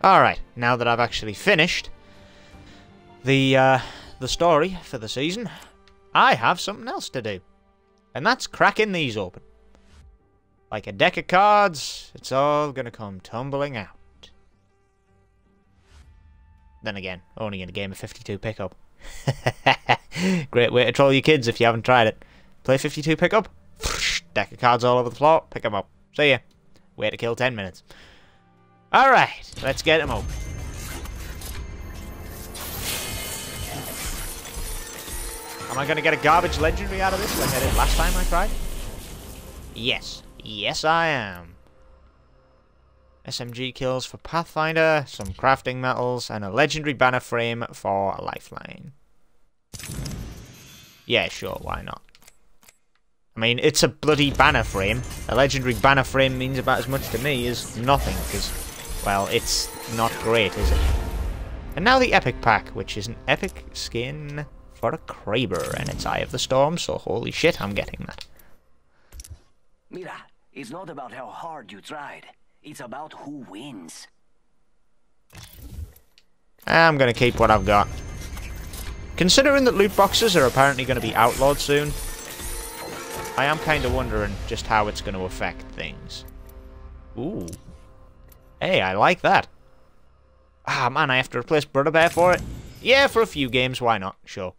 Alright, now that I've actually finished the story for the season, I have something else to do. And that's cracking these open. Like a deck of cards, it's all gonna come tumbling out. Then again, only in a game of 52 pickup. Great way to troll your kids if you haven't tried it. Play 52 pickup, deck of cards all over the floor, pick them up. See ya. Way to kill 10 minutes. Alright, let's get them open. Am I going to get a garbage legendary out of this like I did last time I tried? Yes. Yes, I am. SMG kills for Pathfinder, some crafting metals, and a legendary banner frame for a lifeline. Yeah, sure, why not? I mean, it's a bloody banner frame. A legendary banner frame means about as much to me as nothing, because, well, it's not great, is it? And now the Epic Pack, which is an epic skin for a Kraber, and it's Eye of the Storm, so holy shit, I'm getting that. Mira, it's not about how hard you tried. It's about who wins. I'm gonna keep what I've got. Considering that loot boxes are apparently going to be outlawed soon, I am kind of wondering just how it's going to affect things. Ooh. Hey, I like that. Ah, man, I have to replace Brother Bear for it? Yeah, for a few games, why not? Sure.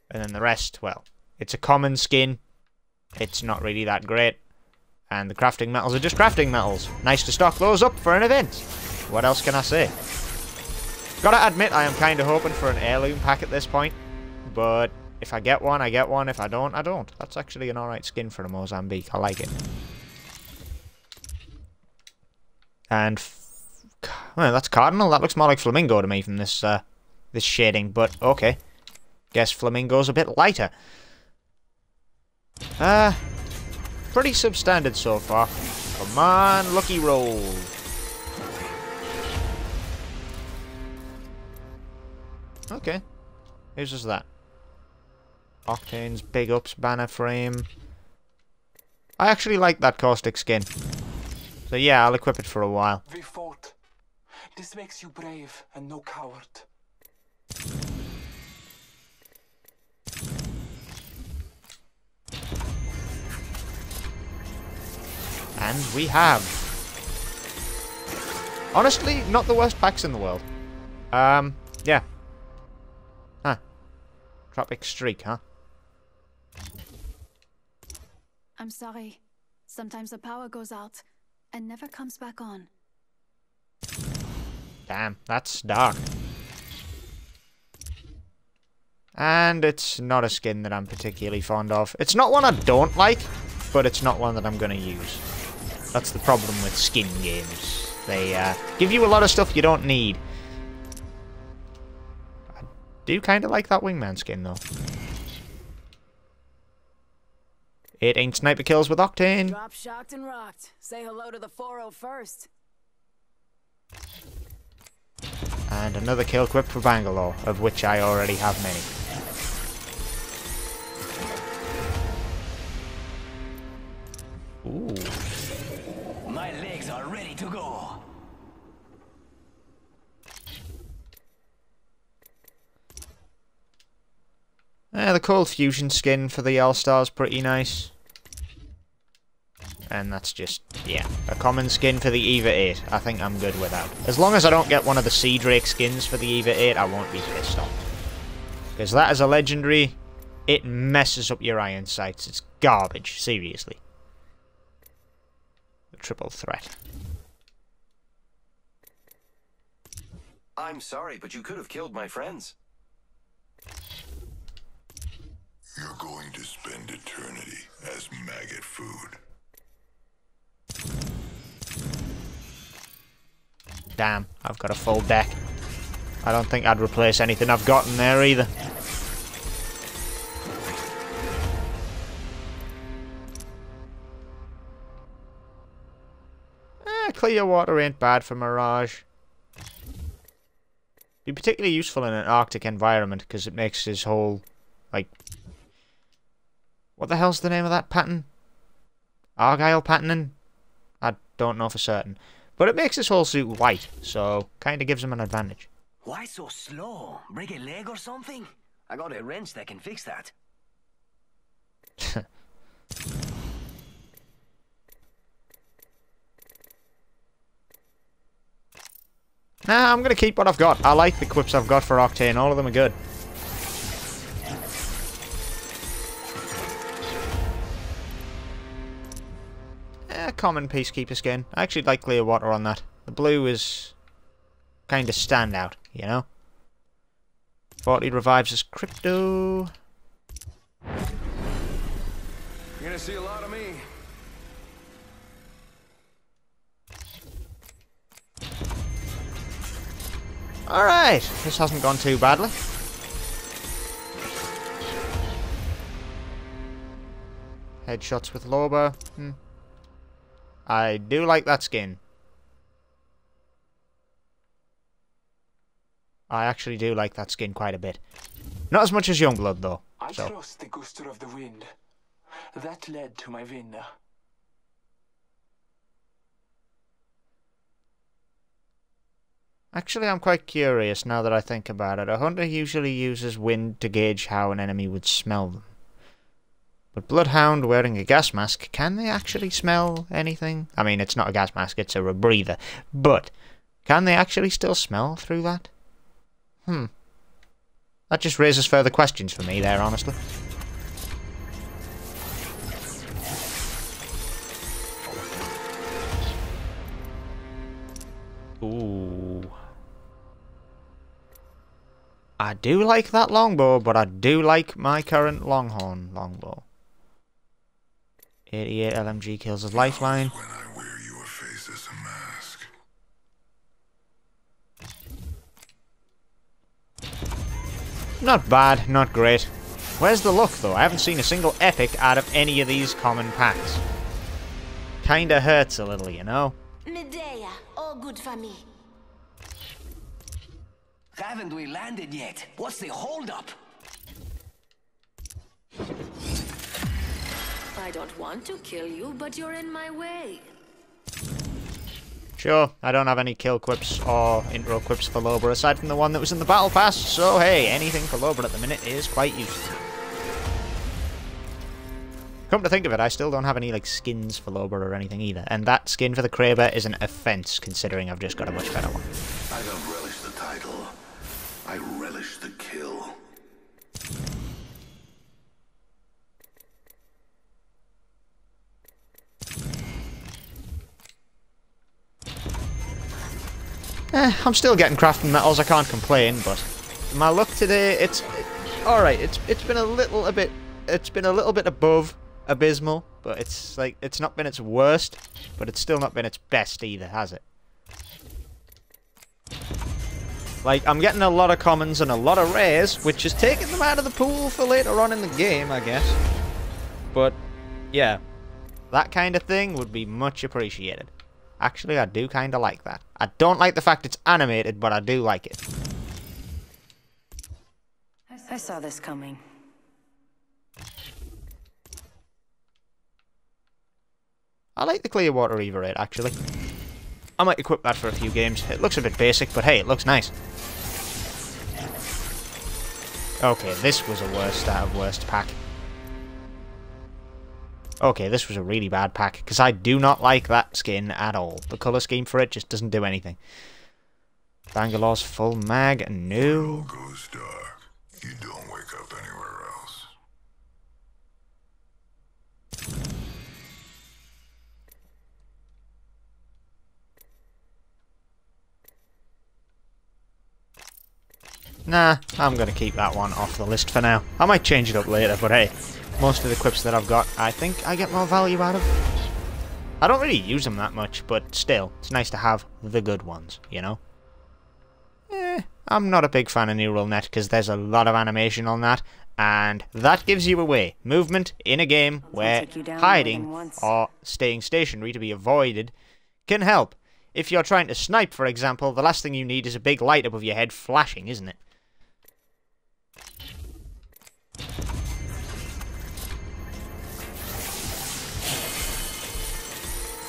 And then the rest, well, it's a common skin. It's not really that great. And the crafting metals are just crafting metals. Nice to stock those up for an event. What else can I say? Gotta admit, I am kind of hoping for an heirloom pack at this point. But if I get one, I get one. If I don't, I don't. That's actually an alright skin for a Mozambique. I like it. And well, that's Cardinal. That looks more like Flamingo to me from this this shading. But okay, guess Flamingo's a bit lighter. Pretty substandard so far. Come on, lucky roll. Okay, whose is that? Octane's Big Ups banner frame. I actually like that caustic skin. So yeah, I'll equip it for a while. We fought. This makes you brave and no coward. And we have. Honestly, not the worst packs in the world. Yeah. Huh. Tropic Streak, huh? I'm sorry. Sometimes the power goes out and never comes back on. Damn, that's dark. And it's not a skin that I'm particularly fond of. It's not one I don't like, but it's not one that I'm going to use. That's the problem with skin games. They give you a lot of stuff you don't need. I do kind of like that wingman skin, though. It ain't sniper kills with Octane. Drop shocked and rocked. Say hello to the 401st. And another kill equipped for Bangalore, of which I already have many. Ooh. My legs are ready to go. The Cold Fusion skin for the All-Star's pretty nice. And that's just, yeah, a common skin for the EVA 8. I think I'm good with that. As long as I don't get one of the Sea Drake skins for the EVA 8, I won't be pissed off. Because that is a legendary. It messes up your iron sights. It's garbage, seriously. The triple threat. I'm sorry, but you could have killed my friends. You're going to spend eternity as maggot food. Damn, I've got a full deck. I don't think I'd replace anything I've got in there either. Clear water ain't bad for Mirage. Be particularly useful in an Arctic environment because it makes his whole, like, what the hell's the name of that pattern? Argyle patterning? I don't know for certain. But it makes his whole suit white, so kind of gives him an advantage. Why so slow? Break a leg or something? I got a wrench that can fix that. Nah, I'm going to keep what I've got. I like the quips I've got for Octane. All of them are good. Common Peacekeeper skin. I actually like Clearwater on that. The blue is kind of standout, you know? 40 revives as Crypto. You're gonna see a lot of me. Alright, this hasn't gone too badly. Headshots with Loba. I do like that skin. I actually do like that skin quite a bit. Not as much as Youngblood, though. I trust the guster of the wind. That led to my win. Actually, I'm quite curious now that I think about it. A hunter usually uses wind to gauge how an enemy would smell them. But Bloodhound wearing a gas mask, can they actually smell anything? I mean, it's not a gas mask, it's a rebreather. But, can they actually still smell through that? That just raises further questions for me there, honestly. Ooh. I do like that longbow, but I do like my current Longhorn longbow. 88 LMG kills his lifeline. When I wear your face as a mask. Not bad, not great. Where's the luck, though? I haven't seen a single epic out of any of these common packs. Kinda hurts a little, you know? Medea, all good for me. Haven't we landed yet? What's the holdup? I don't want to kill you, but you're in my way. Sure, I don't have any kill quips or intro quips for Loba aside from the one that was in the battle pass, so hey, anything for Loba at the minute is quite useful. Come to think of it, I still don't have any like skins for Loba or anything either, and that skin for the Kraber is an offense considering I've just got a much better one. I don't relish the title. I relish the kill. I'm still getting crafting metals, I can't complain, but my luck today, it's alright, it's been a little bit above abysmal, but it's like, it's not been its worst, but it's still not been its best either, has it? Like, I'm getting a lot of commons and a lot of rares, which is taking them out of the pool for later on in the game, I guess. But, yeah, that kind of thing would be much appreciated. Actually, I do kind of like that. I don't like the fact it's animated, but I do like it. I saw this coming. I like the Clearwater Everate, actually. I might equip that for a few games. It looks a bit basic, but hey, it looks nice. Okay, this was a worst out of worst pack. Okay, this was a really bad pack, because I do not like that skin at all. The colour scheme for it just doesn't do anything. Bangalore's full mag, no. It all goes dark. You don't wake up anywhere else. Nah, I'm going to keep that one off the list for now. I might change it up later, but hey, most of the quips that I've got, I think I get more value out of. I don't really use them that much, but still, it's nice to have the good ones, you know? I'm not a big fan of Neural Net, because there's a lot of animation on that, and that gives you away. Movement in a game where hiding or staying stationary to be avoided can help. If you're trying to snipe, for example, the last thing you need is a big light above your head flashing, isn't it?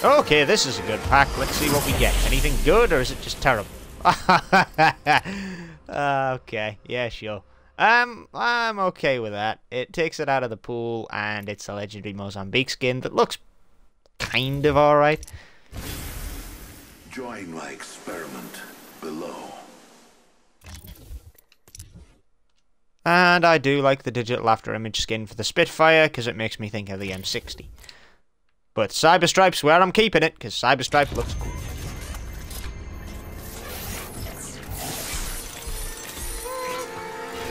Okay, this is a good pack. Let's see what we get. Anything good, or is it just terrible? Okay, yeah, sure. I'm okay with that. It takes it out of the pool, and it's a legendary Mozambique skin that looks kind of alright. Join my experiment below. And I do like the digital after image skin for the Spitfire, because it makes me think of the M60. But Cyberstripe's where I'm keeping it, because Cyberstripe looks cool.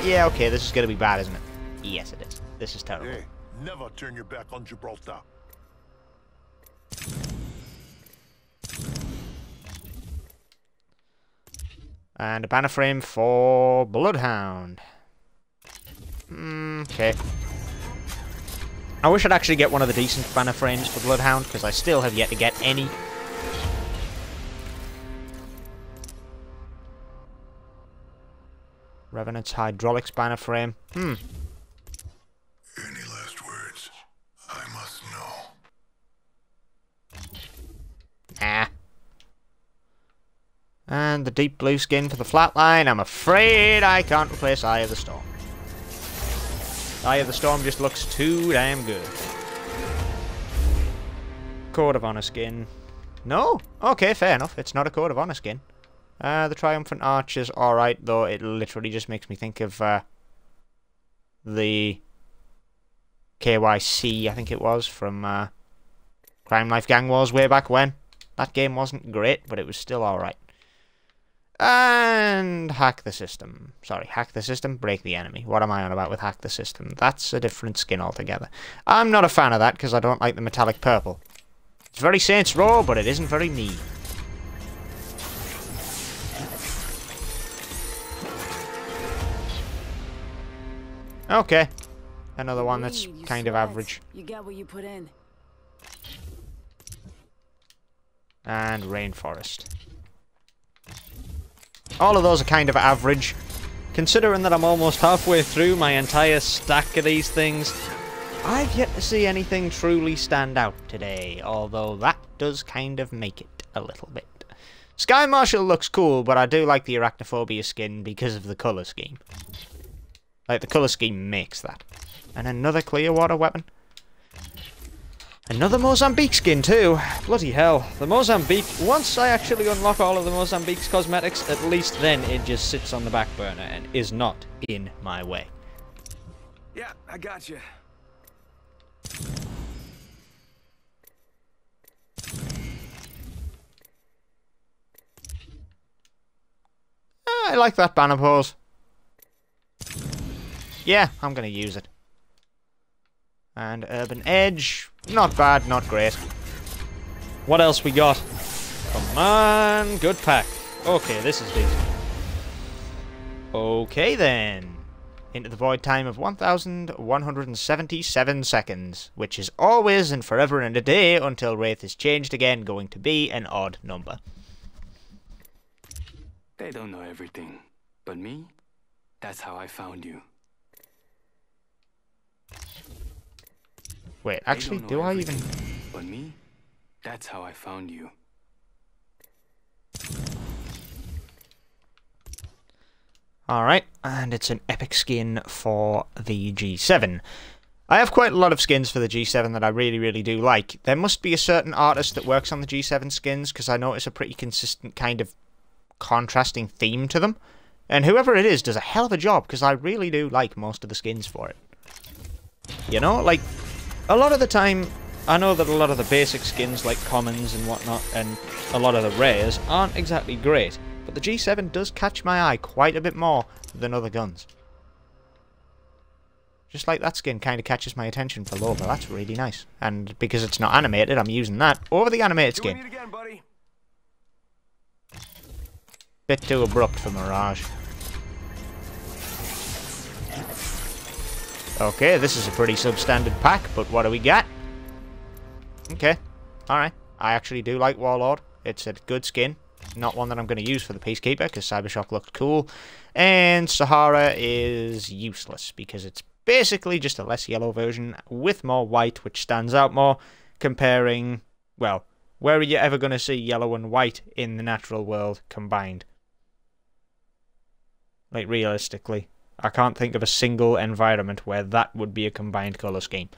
Yeah, okay, this is going to be bad, isn't it? Yes, it is. This is terrible. Hey, never turn your back on Gibraltar. And a banner frame for Bloodhound. Okay. I wish I'd actually get one of the decent banner frames for Bloodhound, because I still have yet to get any. Revenant's Hydraulics banner frame. Any last words? I must know. Nah. And the deep blue skin for the flatline. I'm afraid I can't replace Eye of the Storm. Eye of the Storm just looks too damn good. Code of Honor skin. No? Okay, fair enough. It's not a Code of Honor skin. The Triumphant Arch is alright, though it literally just makes me think of the KYC, I think it was, from Crime Life Gang Wars way back when. That game wasn't great, but it was still alright. And Hack the System. Sorry, Hack the System, Break the Enemy. What am I on about with Hack the System? That's a different skin altogether. I'm not a fan of that, because I don't like the metallic purple. It's very Saints Row, but it isn't very me. Okay. Another one that's kind of average. You get what you put in. And Rainforest. All of those are kind of average. Considering that I'm almost halfway through my entire stack of these things, I've yet to see anything truly stand out today, although that does kind of make it a little bit. Sky Marshal looks cool, but I do like the Arachnophobia skin because of the colour scheme. Like, the colour scheme makes that. And another Clearwater weapon. Another Mozambique skin too. Bloody hell. The Mozambique, once I actually unlock all of the Mozambique's cosmetics, at least then it just sits on the back burner and is not in my way. Yeah, I got you. I like that banner pose. Yeah, I'm going to use it. And Urban Edge. Not bad, not great. What else we got? Come on, good pack. Okay, this is decent. Okay then. Into the void time of 1,177 seconds, which is always and forever and a day until Wraith is changed again, going to be an odd number. They don't know everything, but me, that's how I found you. Wait, actually, do I even... But me, that's how I found you. Alright, and it's an epic skin for the G7. I have quite a lot of skins for the G7 that I really, really do like. There must be a certain artist that works on the G7 skins, because I notice a pretty consistent kind of contrasting theme to them. And whoever it is does a hell of a job, because I really do like most of the skins for it. You know, like... A lot of the time, I know that a lot of the basic skins like commons and whatnot, and a lot of the rares, aren't exactly great, but the G7 does catch my eye quite a bit more than other guns. Just like that skin kind of catches my attention for Loba, that's really nice. And because it's not animated, I'm using that over the animated skin. Doing it again, buddy. Bit too abrupt for Mirage. Okay, this is a pretty substandard pack, but what do we got? Okay, alright. I actually do like Warlord. It's a good skin. Not one that I'm going to use for the Peacekeeper, because Cybershock looked cool. And Sahara is useless, because it's basically just a less yellow version with more white, which stands out more, comparing, well, Where are you ever going to see yellow and white in the natural world combined? Like, realistically, I can't think of a single environment where that would be a combined colour scheme.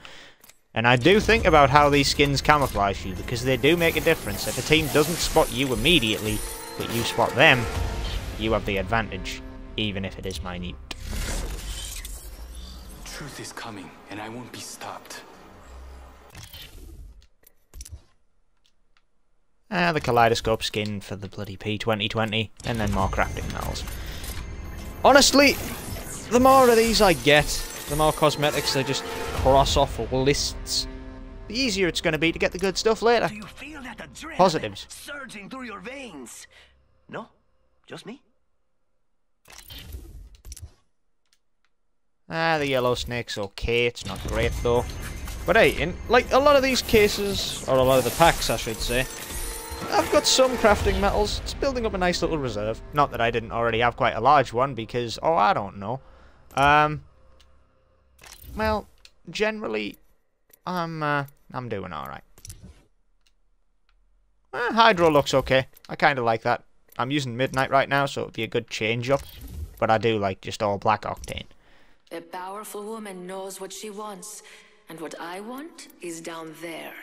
And I do think about how these skins camouflage you, because they do make a difference. If a team doesn't spot you immediately, but you spot them, you have the advantage, even if it is minute. Truth is coming, and I won't be stopped. The Kaleidoscope skin for the bloody P2020, and then more crafting metals. Honestly, the more of these I get, the more cosmetics I just cross off lists, the easier it's going to be to get the good stuff later. Do you feel that adrenaline Positives. surging through your veins? No? Just me? The yellow snake's okay, it's not great though. But hey, in like a lot of these cases, or a lot of the packs I should say, I've got some crafting metals. It's building up a nice little reserve. Not that I didn't already have quite a large one, because, oh, I don't know. Well, generally, I'm doing alright. Hydro looks okay. I kind of like that. I'm using Midnight right now, so it would be a good change up. But I do like just all black octane. A powerful woman knows what she wants, and what I want is down there.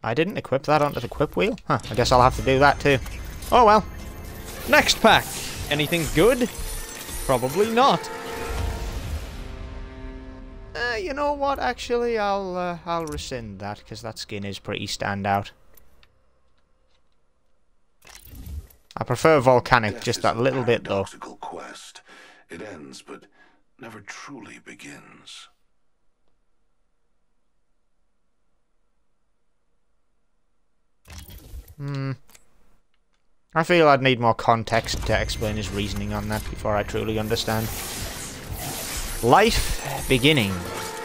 I didn't equip that onto the equip wheel? Huh, I guess I'll have to do that too. Oh well. Next pack. Anything good? Probably not. You know what? Actually, I'll rescind that, because that skin is pretty standout. I prefer Volcanic just that little bit though. Quest. It ends, but never truly begins. I feel I'd need more context to explain his reasoning on that before I truly understand. Life beginning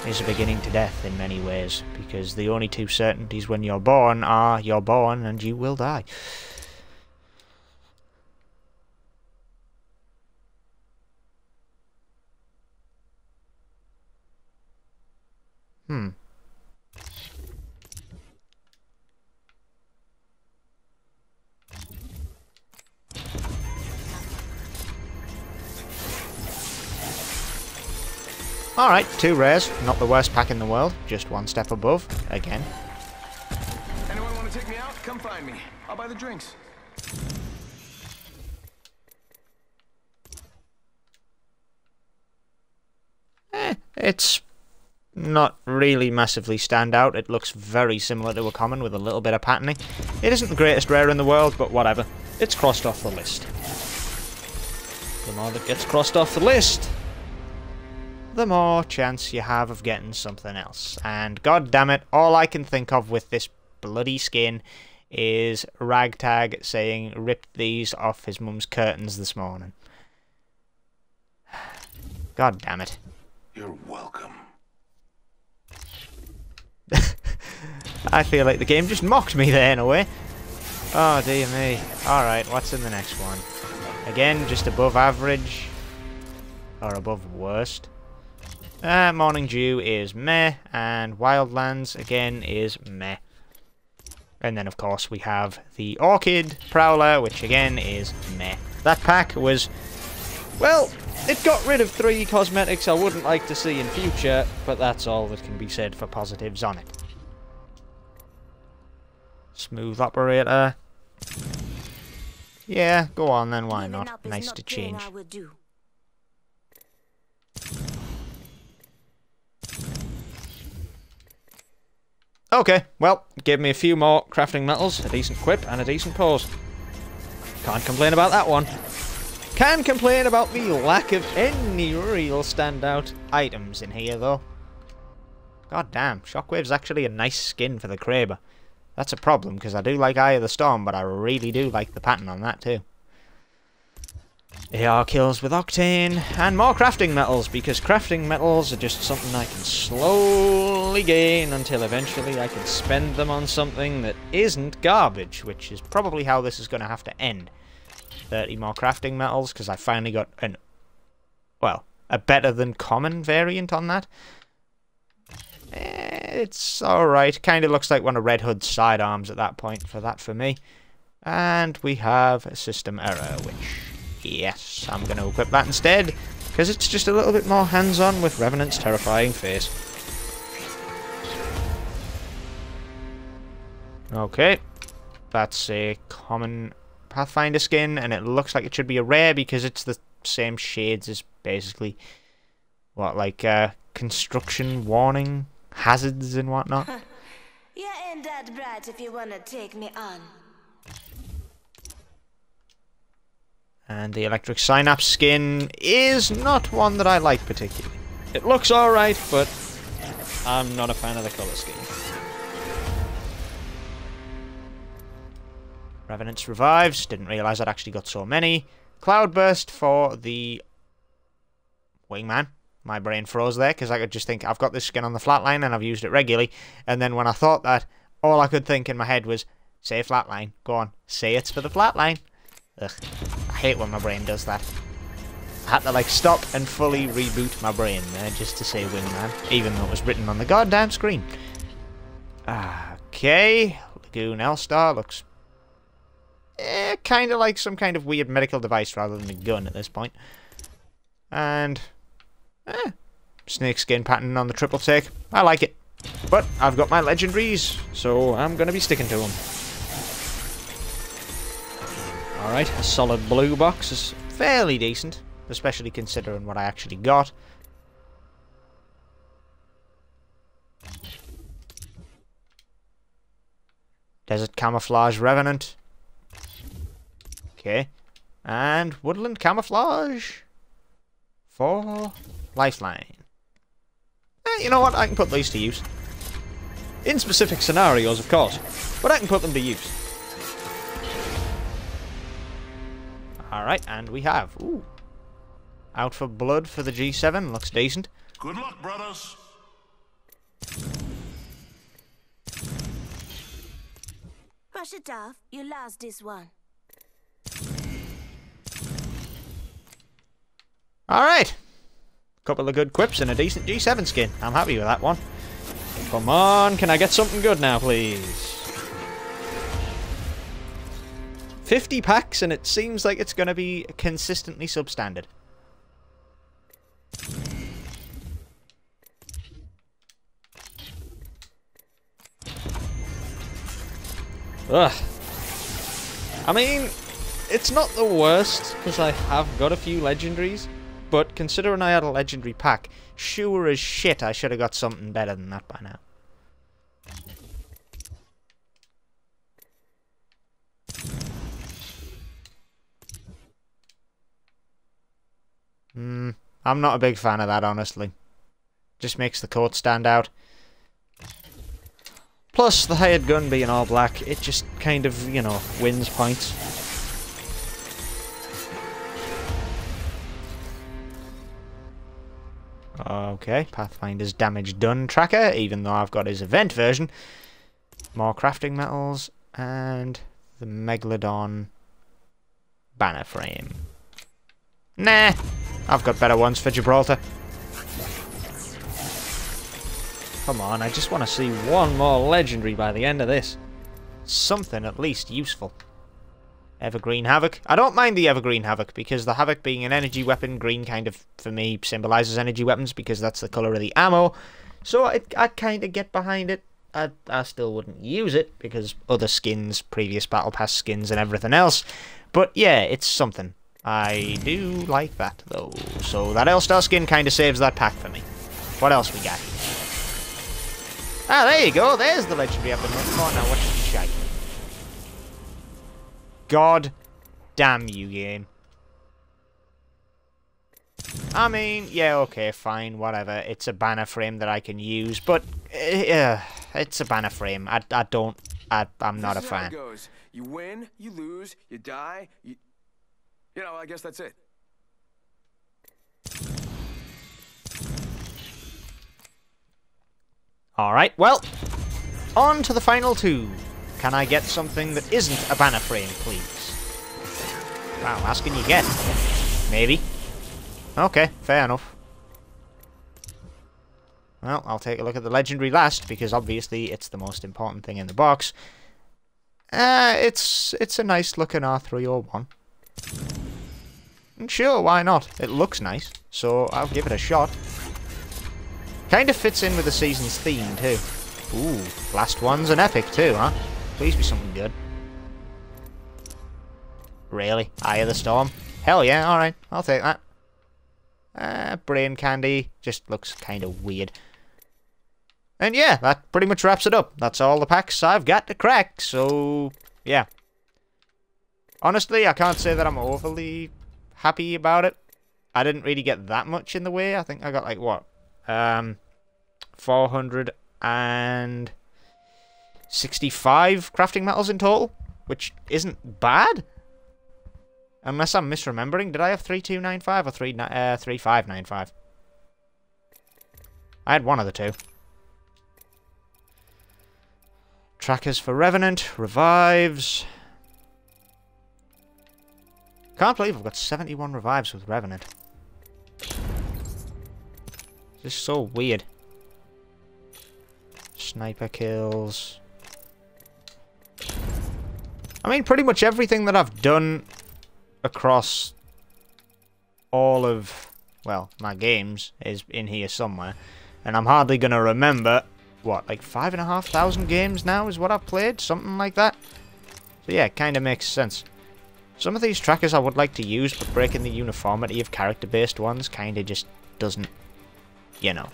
is a beginning to death in many ways, because the only two certainties when you're born are you're born and you will die. Alright, 2 rares. Not the worst pack in the world. Just one step above. Again. Anyone want to take me out? Come find me. I'll buy the drinks. It's not really massively stand out. It looks very similar to a common with a little bit of patterning. It isn't the greatest rare in the world, but whatever. It's crossed off the list. The more that gets crossed off the list, the more chance you have of getting something else. And god damn it, all I can think of with this bloody skin is Ragtag saying ripped these off his mum's curtains this morning. God damn it. You're welcome. I feel like the game just mocked me there in a way. Oh dear me. Alright, what's in the next one? Again, just above average. Or above worst. Morning Dew is meh, and Wildlands again is meh. And then of course we have the Orchid Prowler, which again is meh. That pack was, well, it got rid of 3 cosmetics I wouldn't like to see in future, but that's all that can be said for positives on it. Smooth operator. Yeah, go on then, why not? Nice to change. Okay, well, give me a few more crafting metals, a decent quip, and a decent pose. Can't complain about that one. Can complain about the lack of any real standout items in here, though. God damn, Shockwave's actually a nice skin for the Kraber. That's a problem, because I do like Eye of the Storm, but I really do like the pattern on that, too. AR kills with Octane, and more crafting metals, because crafting metals are just something I can slowly gain until eventually I can spend them on something that isn't garbage, which is probably how this is going to have to end. 30 more crafting metals, because I finally got a better than common variant on that. It's alright. Kind of looks like one of Red Hood's sidearms at that point for me. And we have a system error, which, yes, I'm going to equip that instead, because it's just a little bit more hands-on with Revenant's terrifying face. Okay, that's a common Pathfinder skin, and it looks like it should be a rare because it's the same shades as basically, what, like, construction warning hazards and whatnot. You ain't that bright if you wanna take me on. And the Electric Synapse skin is not one that I like particularly. It looks alright, but I'm not a fan of the colour scheme. Revenant's Revives, didn't realise I'd actually got so many. Cloudburst for the Wingman. My brain froze there, because I could just think, I've got this skin on the flatline and I've used it regularly. And then when I thought that, all I could think in my head was, say flatline. Go on, say it's for the flatline. Ugh, I hate when my brain does that. I had to, like, stop and fully reboot my brain there just to say Wingman, even though it was written on the goddamn screen. Okay, Lagoon Elstar looks kind of like some kind of weird medical device rather than a gun at this point. And snakeskin pattern on the triple take. I like it. But I've got my legendaries, so I'm going to be sticking to them. Alright, a solid blue box is fairly decent, especially considering what I actually got. Desert Camouflage Revenant. Okay. And Woodland Camouflage for Lifeline. You know what? I can put these to use. In specific scenarios, of course. But I can put them to use. Alright, and we have... Ooh. Out for Blood for the G7. Looks decent. Good luck, brothers. Brush it off. You lost this one. Alright. Couple of good quips and a decent G7 skin. I'm happy with that one. Come on, can I get something good now, please? 50 packs, and it seems like it's going to be consistently substandard. Ugh. I mean, it's not the worst, because I have got a few legendaries, but considering I had a legendary pack, sure as shit I should have got something better than that by now. I'm not a big fan of that, honestly. Just makes the coat stand out. Plus, the hired gun being all black, it just kind of, you know, wins points. Okay, Pathfinder's damage done tracker, even though I've got his event version. More crafting metals, and the Megalodon banner frame. Nah, I've got better ones for Gibraltar. Come on, I just want to see one more legendary by the end of this. Something at least useful. Evergreen Havoc. I don't mind the Evergreen Havoc, because the Havoc being an energy weapon, green kind of, for me, symbolises energy weapons, because that's the colour of the ammo. So I kind of get behind it. I still wouldn't use it, because other skins, previous Battle Pass skins and everything else. But yeah, it's something. I do like that, though. So that Elstar skin kind of saves that pack for me. What else we got? Ah, there you go. There's the legendary I've been looking for. Now, what's the shite? God damn you, game. I mean, yeah, okay, fine, whatever. It's a banner frame that I can use, but it's a banner frame. I'm not a fan. This is how it goes. You win, you lose, you die, you know, I guess that's it. Alright, well, on to the final two. Can I get something that isn't a banner frame, please? Wow, asking you get. Maybe. Okay, fair enough. Well, I'll take a look at the legendary last, because obviously it's the most important thing in the box. It's a nice looking R301. And sure, why not? It looks nice, so I'll give it a shot. Kind of fits in with the season's theme, too. Ooh, last one's an epic, too, huh? Please be something good. Really? Eye of the Storm? Hell yeah, alright, I'll take that. Brain Candy just looks kind of weird. And yeah, that pretty much wraps it up. That's all the packs I've got to crack, so yeah. Honestly, I can't say that I'm overly happy about it. I didn't really get that much in the way. I think I got like, what? 465 crafting metals in total, which isn't bad. Unless I'm misremembering. Did I have 3295 or 3595? I had one of the two. Trackers for Revenant, revives. Can't believe I've got 71 revives with Revenant. This is so weird. Sniper kills. I mean, pretty much everything that I've done across all of, well, my games is in here somewhere. And I'm hardly going to remember, what, like 5,500 games now is what I've played? Something like that. So yeah, it kind of makes sense. Some of these trackers I would like to use, but breaking the uniformity of character-based ones kind of just doesn't, you know.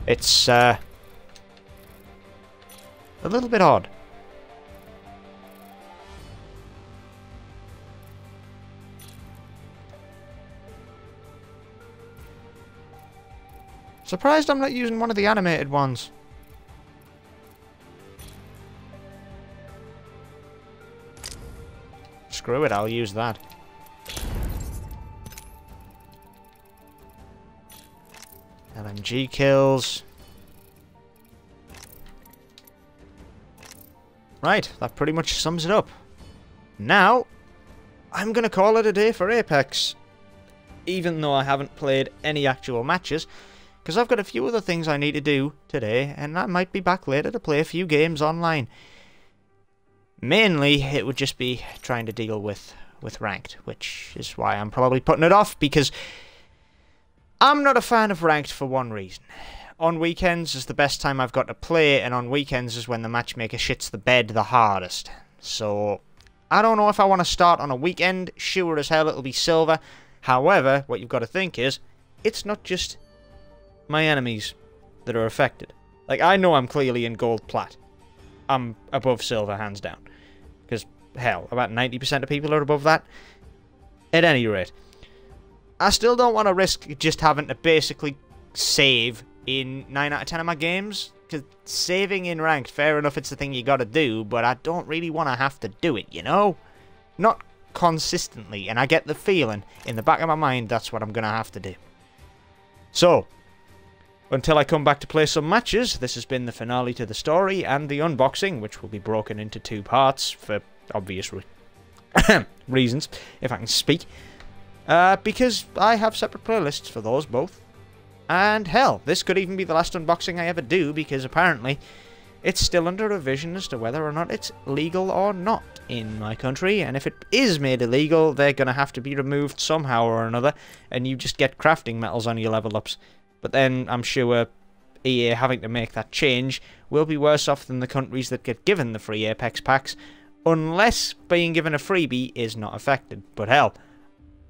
It's, a little bit odd. Surprised I'm not using one of the animated ones. Screw it, I'll use that. LMG kills. Right, that pretty much sums it up. Now, I'm going to call it a day for Apex. Even though I haven't played any actual matches. Because I've got a few other things I need to do today, and I might be back later to play a few games online. Mainly, it would just be trying to deal with Ranked, which is why I'm probably putting it off, because I'm not a fan of Ranked for one reason. On weekends is the best time I've got to play, and on weekends is when the matchmaker shits the bed the hardest. So, I don't know if I want to start on a weekend. Sure as hell it'll be silver. However, what you've got to think is, it's not just my enemies that are affected. Like, I know I'm clearly in gold plat. I'm above silver, hands down. Because, hell, about 90% of people are above that. At any rate, I still don't want to risk just having to basically save in 9 out of 10 of my games. Because saving in ranked, fair enough, it's the thing you gotta do, but I don't really want to have to do it, you know? Not consistently, and I get the feeling, in the back of my mind, that's what I'm gonna have to do. So, until I come back to play some matches, this has been the finale to the story and the unboxing, which will be broken into 2 parts for obvious reasons, if I can speak. Because I have separate playlists for those both. And hell, this could even be the last unboxing I ever do, because apparently it's still under revision as to whether or not it's legal or not in my country, and if it is made illegal, they're going to have to be removed somehow or another, and you just get crafting metals on your level ups. But then I'm sure EA having to make that change will be worse off than the countries that get given the free Apex packs, unless being given a freebie is not affected. But hell,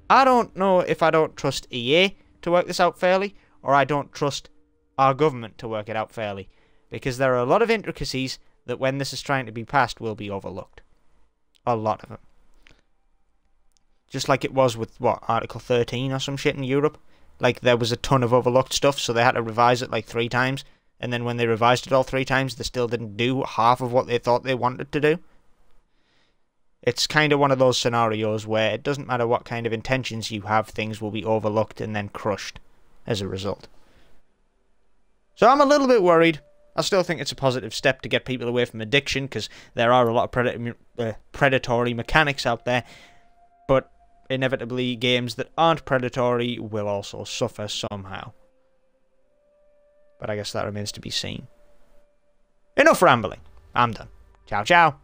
I don't know if I don't trust EA to work this out fairly, or I don't trust our government to work it out fairly, because there are a lot of intricacies that when this is trying to be passed will be overlooked. A lot of them. Just like it was with, what, Article 13 or some shit in Europe? Like, there was a ton of overlooked stuff, so they had to revise it like 3 times. And then when they revised it all 3 times, they still didn't do half of what they thought they wanted to do. It's kind of one of those scenarios where it doesn't matter what kind of intentions you have, things will be overlooked and then crushed as a result. So I'm a little bit worried. I still think it's a positive step to get people away from addiction, because there are a lot of predatory mechanics out there. But inevitably, games that aren't predatory will also suffer somehow. But I guess that remains to be seen. Enough rambling. I'm done. Ciao, ciao.